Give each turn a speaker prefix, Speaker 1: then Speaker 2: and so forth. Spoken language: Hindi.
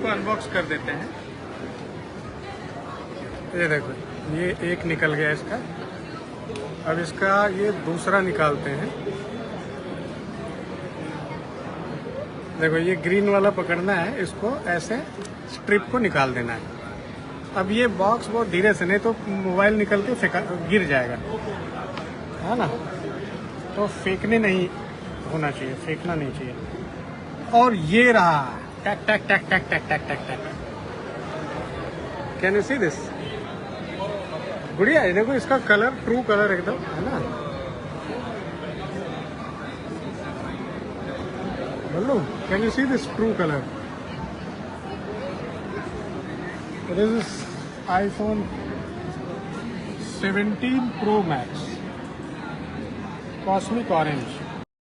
Speaker 1: इसको अनबॉक्स कर देते हैं। ये देखो, ये एक निकल गया इसका। अब इसका ये दूसरा निकालते हैं। देखो, ये ग्रीन वाला पकड़ना है, इसको ऐसे स्ट्रिप को निकाल देना है। अब ये बॉक्स बहुत धीरे से, नहीं तो मोबाइल निकल के गिर जाएगा, है ना। तो फेंकने नहीं होना चाहिए, फेंकना नहीं चाहिए। और ये रहा, टैक टैक टैक टैक टैक टैक टैक टैक। Can you see this? बढ़िया है। देखो इसका कलर, ट्रू कलर एकदम, है ना। बोलो, can you see this true colour? This is iPhone 17 Pro Max, Cosmic Orange।